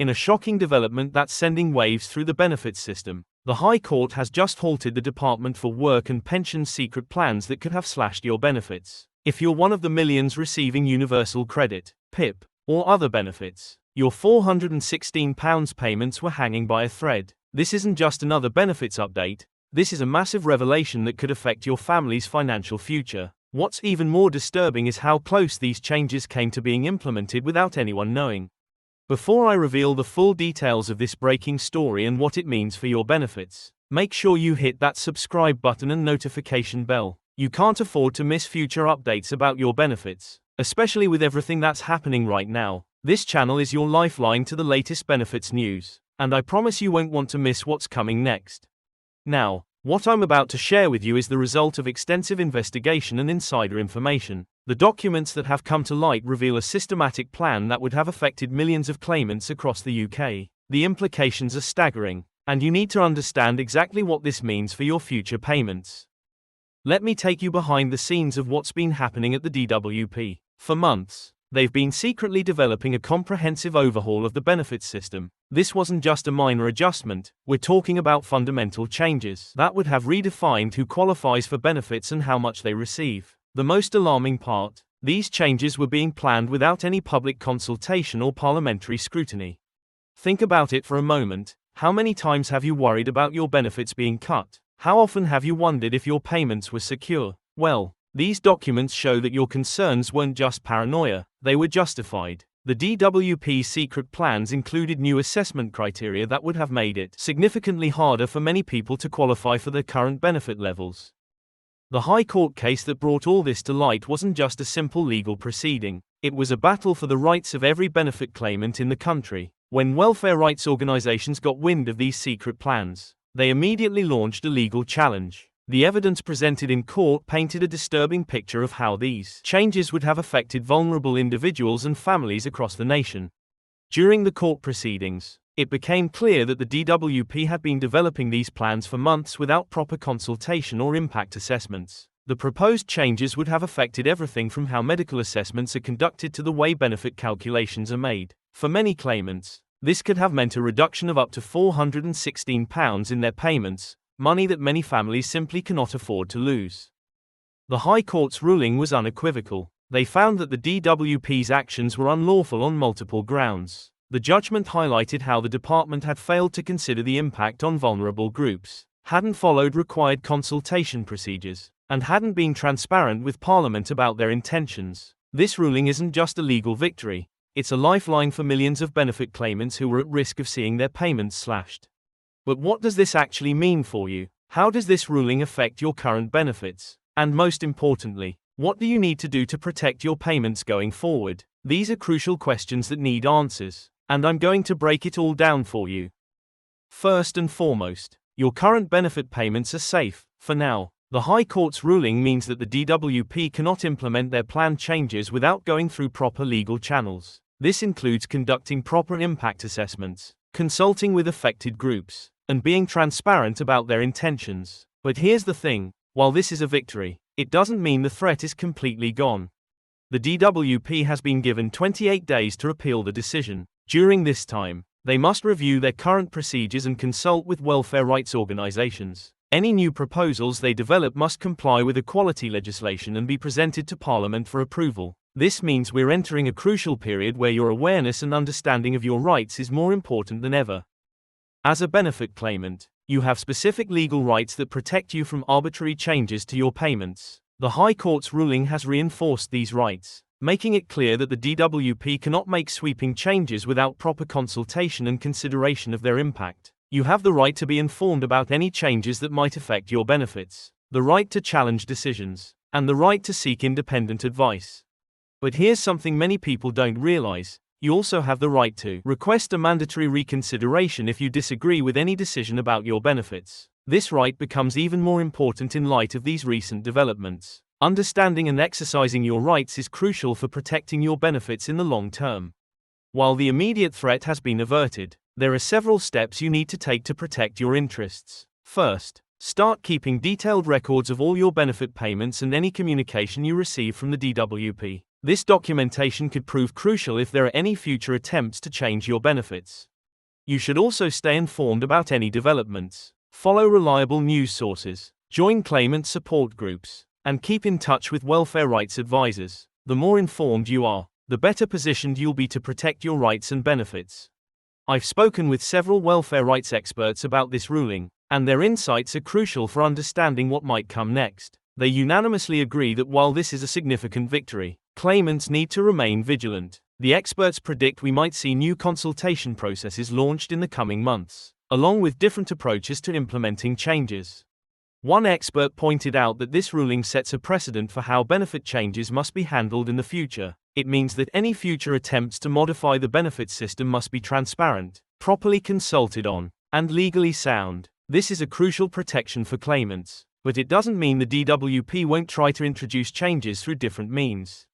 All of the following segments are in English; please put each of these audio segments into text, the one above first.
In a shocking development that's sending waves through the benefits system, the High Court has just halted the Department for Work and Pensions secret plans that could have slashed your benefits. If you're one of the millions receiving Universal Credit, PIP, or other benefits, your £416 payments were hanging by a thread. This isn't just another benefits update, this is a massive revelation that could affect your family's financial future. What's even more disturbing is how close these changes came to being implemented without anyone knowing. Before I reveal the full details of this breaking story and what it means for your benefits, make sure you hit that subscribe button and notification bell. You can't afford to miss future updates about your benefits, especially with everything that's happening right now. This channel is your lifeline to the latest benefits news, and I promise you won't want to miss what's coming next. Now, what I'm about to share with you is the result of extensive investigation and insider information. The documents that have come to light reveal a systematic plan that would have affected millions of claimants across the UK. The implications are staggering, and you need to understand exactly what this means for your future payments. Let me take you behind the scenes of what's been happening at the DWP. For months, they've been secretly developing a comprehensive overhaul of the benefits system. This wasn't just a minor adjustment, we're talking about fundamental changes that would have redefined who qualifies for benefits and how much they receive. The most alarming part, these changes were being planned without any public consultation or parliamentary scrutiny. Think about it for a moment. How many times have you worried about your benefits being cut? How often have you wondered if your payments were secure? Well, these documents show that your concerns weren't just paranoia, they were justified. The DWP's secret plans included new assessment criteria that would have made it significantly harder for many people to qualify for their current benefit levels. The High Court case that brought all this to light wasn't just a simple legal proceeding, it was a battle for the rights of every benefit claimant in the country. When welfare rights organisations got wind of these secret plans, they immediately launched a legal challenge. The evidence presented in court painted a disturbing picture of how these changes would have affected vulnerable individuals and families across the nation. During the court proceedings, it became clear that the DWP had been developing these plans for months without proper consultation or impact assessments. The proposed changes would have affected everything from how medical assessments are conducted to the way benefit calculations are made. For many claimants, this could have meant a reduction of up to £416 in their payments, money that many families simply cannot afford to lose. The High Court's ruling was unequivocal. They found that the DWP's actions were unlawful on multiple grounds. The judgment highlighted how the department had failed to consider the impact on vulnerable groups, hadn't followed required consultation procedures, and hadn't been transparent with Parliament about their intentions. This ruling isn't just a legal victory, it's a lifeline for millions of benefit claimants who were at risk of seeing their payments slashed. But what does this actually mean for you? How does this ruling affect your current benefits? And most importantly, what do you need to do to protect your payments going forward? These are crucial questions that need answers, and I'm going to break it all down for you. First and foremost, your current benefit payments are safe, for now. The High Court's ruling means that the DWP cannot implement their planned changes without going through proper legal channels. This includes conducting proper impact assessments, consulting with affected groups, and being transparent about their intentions. But here's the thing, while this is a victory, it doesn't mean the threat is completely gone. The DWP has been given 28 days to appeal the decision. During this time, they must review their current procedures and consult with welfare rights organisations. Any new proposals they develop must comply with equality legislation and be presented to Parliament for approval. This means we're entering a crucial period where your awareness and understanding of your rights is more important than ever. As a benefit claimant, you have specific legal rights that protect you from arbitrary changes to your payments. The High Court's ruling has reinforced these rights, making it clear that the DWP cannot make sweeping changes without proper consultation and consideration of their impact. You have the right to be informed about any changes that might affect your benefits, the right to challenge decisions, and the right to seek independent advice. But here's something many people don't realize. You also have the right to request a mandatory reconsideration if you disagree with any decision about your benefits. This right becomes even more important in light of these recent developments. Understanding and exercising your rights is crucial for protecting your benefits in the long term. While the immediate threat has been averted, there are several steps you need to take to protect your interests. First, start keeping detailed records of all your benefit payments and any communication you receive from the DWP. This documentation could prove crucial if there are any future attempts to change your benefits. You should also stay informed about any developments. Follow reliable news sources, join claimant support groups, and keep in touch with welfare rights advisors. The more informed you are, the better positioned you'll be to protect your rights and benefits. I've spoken with several welfare rights experts about this ruling, and their insights are crucial for understanding what might come next. They unanimously agree that while this is a significant victory, claimants need to remain vigilant. The experts predict we might see new consultation processes launched in the coming months, along with different approaches to implementing changes. One expert pointed out that this ruling sets a precedent for how benefit changes must be handled in the future. It means that any future attempts to modify the benefit system must be transparent, properly consulted on, and legally sound. This is a crucial protection for claimants, but it doesn't mean the DWP won't try to introduce changes through different means.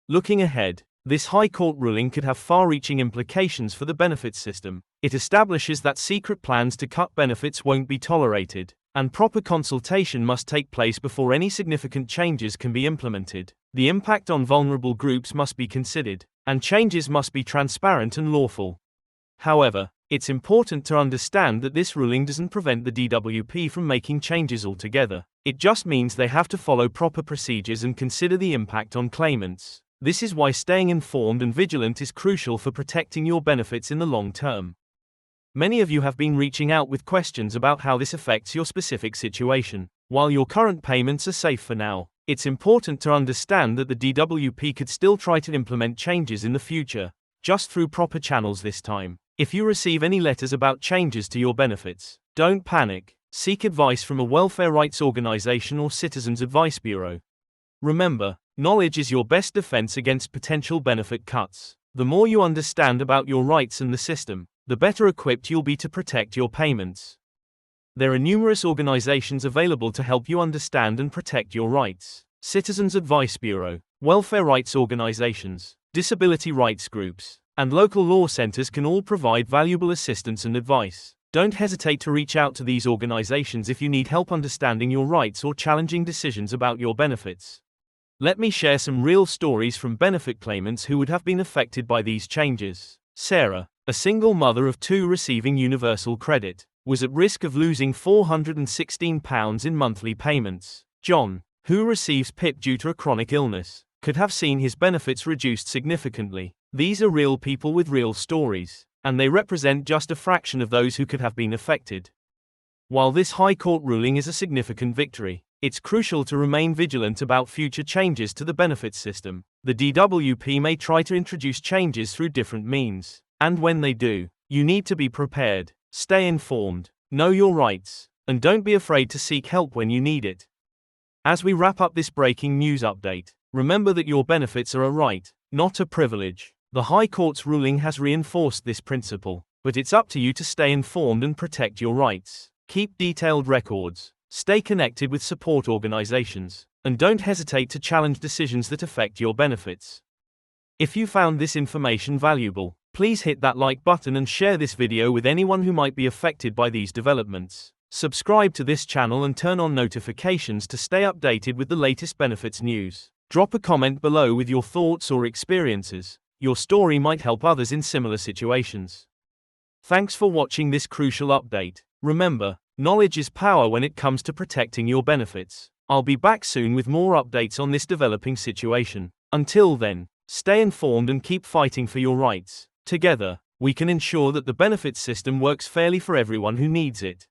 Looking ahead, this High Court ruling could have far-reaching implications for the benefits system. It establishes that secret plans to cut benefits won't be tolerated, and proper consultation must take place before any significant changes can be implemented. The impact on vulnerable groups must be considered, and changes must be transparent and lawful. However, it's important to understand that this ruling doesn't prevent the DWP from making changes altogether. It just means they have to follow proper procedures and consider the impact on claimants. This is why staying informed and vigilant is crucial for protecting your benefits in the long term. Many of you have been reaching out with questions about how this affects your specific situation. While your current payments are safe for now, it's important to understand that the DWP could still try to implement changes in the future, just through proper channels this time. If you receive any letters about changes to your benefits, don't panic. Seek advice from a welfare rights organization or Citizens Advice Bureau. Remember, knowledge is your best defense against potential benefit cuts. The more you understand about your rights and the system, the better equipped you'll be to protect your payments. There are numerous organizations available to help you understand and protect your rights. Citizens Advice Bureau, welfare rights organizations, disability rights groups, and local law centers can all provide valuable assistance and advice. Don't hesitate to reach out to these organizations if you need help understanding your rights or challenging decisions about your benefits. Let me share some real stories from benefit claimants who would have been affected by these changes. Sarah, a single mother of 2 receiving universal credit, was at risk of losing £416 in monthly payments. John, who receives PIP due to a chronic illness, could have seen his benefits reduced significantly. These are real people with real stories, and they represent just a fraction of those who could have been affected. While this High Court ruling is a significant victory, it's crucial to remain vigilant about future changes to the benefits system. The DWP may try to introduce changes through different means, and when they do, you need to be prepared. Stay informed, know your rights, and don't be afraid to seek help when you need it. As we wrap up this breaking news update, remember that your benefits are a right, not a privilege. The High Court's ruling has reinforced this principle, but it's up to you to stay informed and protect your rights. Keep detailed records, stay connected with support organizations, and don't hesitate to challenge decisions that affect your benefits. If you found this information valuable, please hit that like button and share this video with anyone who might be affected by these developments. Subscribe to this channel and turn on notifications to stay updated with the latest benefits news. Drop a comment below with your thoughts or experiences. Your story might help others in similar situations. Thanks for watching this crucial update. Remember, knowledge is power when it comes to protecting your benefits. I'll be back soon with more updates on this developing situation. Until then, stay informed and keep fighting for your rights. Together, we can ensure that the benefits system works fairly for everyone who needs it.